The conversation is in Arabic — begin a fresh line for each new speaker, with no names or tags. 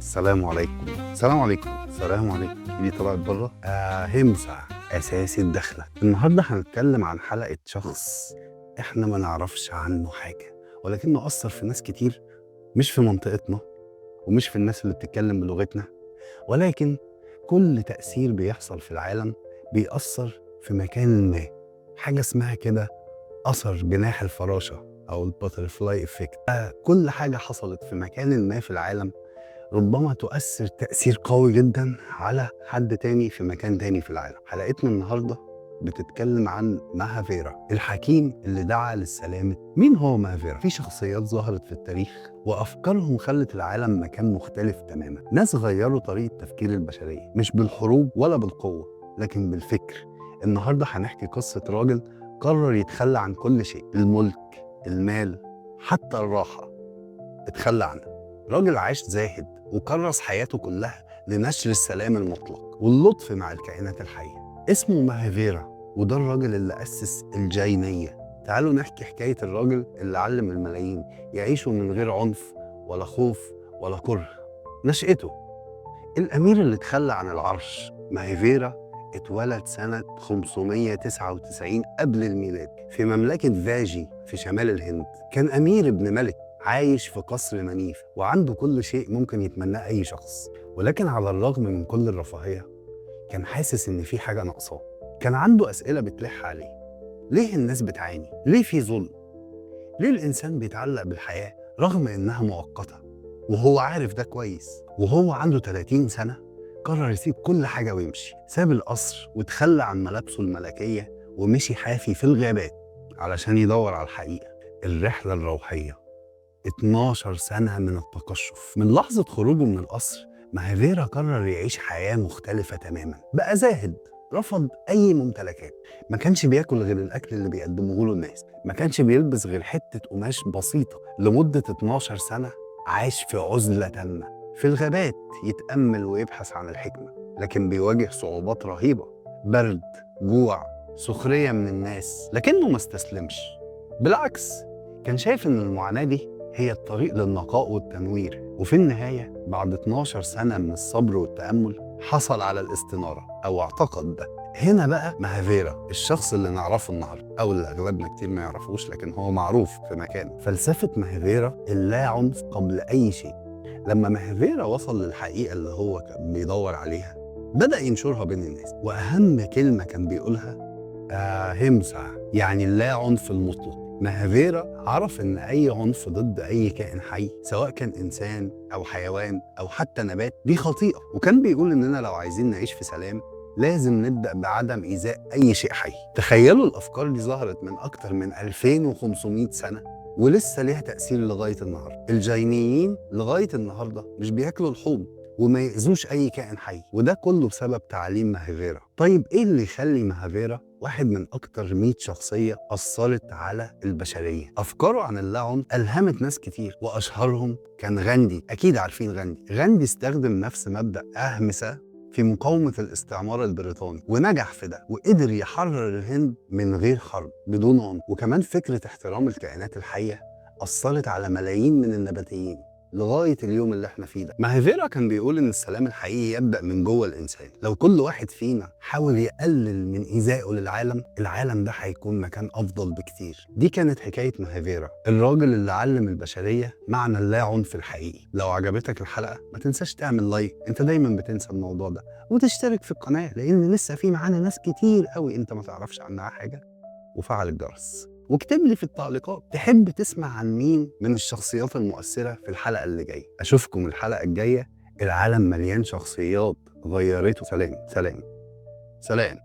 السلام عليكم. السلام عليكم. السلام عليكم. دي طلعت بره همسة أساسي الدخلة. النهاردة هنتكلم عن حلقة شخص إحنا ما نعرفش عنه حاجة، ولكنه أثر في ناس كتير، مش في منطقتنا ومش في الناس اللي بتتكلم بلغتنا، ولكن كل تأثير بيحصل في العالم بيأثر في مكان ما. حاجة اسمها كده أثر جناح الفراشة أو الباترفلاي إفكت. كل حاجة حصلت في مكان ما في العالم ربما تؤثر تأثير قوي جدا على حد تاني في مكان تاني في العالم. حلقتنا النهاردة بتتكلم عن مهافيرا، الحكيم اللي دعا للسلام. مين هو مهافيرا؟ في شخصيات ظهرت في التاريخ وأفكارهم خلت العالم مكان مختلف تماما. ناس غيروا طريقة تفكير البشرية، مش بالحروب ولا بالقوة لكن بالفكر. النهاردة هنحكي قصة راجل قرر يتخلى عن كل شيء، الملك، المال، حتى الراحة اتخلى عنها. راجل عاش زاهد وكرس حياته كلها لنشر السلام المطلق واللطف مع الكائنات الحية. اسمه مهافيرا، وده الراجل اللي أسس الجاينية. تعالوا نحكي حكاية الراجل اللي علم الملايين يعيشوا من غير عنف ولا خوف ولا كره. نشأته، الأمير اللي اتخلى عن العرش مهافيرا اتولد سنة 599 قبل الميلاد في مملكة فاجي في شمال الهند. كان أمير ابن ملك عايش في قصر منيف وعنده كل شيء ممكن يتمناه أي شخص، ولكن على الرغم من كل الرفاهية كان حاسس إن في حاجة ناقصاه. كان عنده أسئلة بتلح عليه. ليه الناس بتعاني؟ ليه في ظلم؟ ليه الإنسان بيتعلق بالحياة رغم إنها مؤقتة؟ وهو عارف ده كويس. وهو عنده 30 سنة قرر يسيب كل حاجة ويمشي. ساب القصر وتخلى عن ملابسه الملكية ومشي حافي في الغابات علشان يدور على الحقيقة. الرحلة الروحية 12 سنة من التقشف. من لحظة خروجه من القصر مهافيرا قرر يعيش حياة مختلفة تماما. بقى زاهد، رفض أي ممتلكات، ما كانش بياكل غير الأكل اللي بيقدموه له الناس، ما كانش بيلبس غير حتة قماش بسيطة. لمدة 12 سنة عاش في عزلة تامة في الغابات، يتأمل ويبحث عن الحكمة، لكن بيواجه صعوبات رهيبة، برد، جوع، سخرية من الناس، لكنه ما استسلمش. بالعكس، كان شايف إن المعاناة دي هي الطريق للنقاء والتنوير. وفي النهاية بعد 12 سنة من الصبر والتأمل حصل على الاستنارة أو اعتقد ده. هنا بقى مهافيرا، الشخص اللي نعرفه النهاردة أو اللي أغلبنا كتير ما يعرفوش لكن هو معروف في مكانه. فلسفة مهافيرا اللا عنف قبل أي شيء. لما مهافيرا وصل للحقيقة اللي هو كان بيدور عليها بدأ ينشرها بين الناس، وأهم كلمة كان بيقولها همسة، يعني اللا عنف المطلق. مهافيرا عرف إن أي عنف ضد أي كائن حي سواء كان إنسان أو حيوان أو حتى نبات دي خطيئة، وكان بيقول إننا لو عايزين نعيش في سلام لازم نبدأ بعدم إيذاء أي شيء حي. تخيلوا الأفكار دي ظهرت من أكتر من 2500 سنة ولسه ليها تأثير لغاية النهاردة. الجاينيين لغاية النهاردة مش بياكلوا لحوم وما يأذوش أي كائن حي، وده كله بسبب تعاليم مهافيرا. طيب إيه اللي يخلي مهافيرا واحد من أكتر 100 شخصية أثرت على البشرية؟ أفكاره عن اللاعنف ألهمت ناس كتير وأشهرهم كان غاندي. أكيد عارفين غاندي. غاندي استخدم نفس مبدأ أهمسة في مقاومة الاستعمار البريطاني ونجح في ده، وقدر يحرر الهند من غير حرب بدون عنف. وكمان فكرة احترام الكائنات الحية أثرت على ملايين من النباتيين لغاية اليوم اللي احنا فيه ده. مهافيرا كان بيقول إن السلام الحقيقي يبدأ من جوه الإنسان. لو كل واحد فينا حاول يقلل من إيذائه للعالم، العالم ده هيكون مكان أفضل بكتير. دي كانت حكاية مهافيرا، الراجل اللي علم البشرية معنى اللا عنف الحقيقي. لو عجبتك الحلقة ما تنساش تعمل لايك، انت دايما بتنسى الموضوع ده، وتشترك في القناة لأن لسه في معانا ناس كتير قوي انت ما تعرفش عنها حاجة، وفعل الجرس. واكتب لي في التعليقات تحب تسمع عن مين من الشخصيات المؤثرة في الحلقة اللي جاية. أشوفكم الحلقة الجاية. العالم مليان شخصيات غيرته. سلام سلام سلام.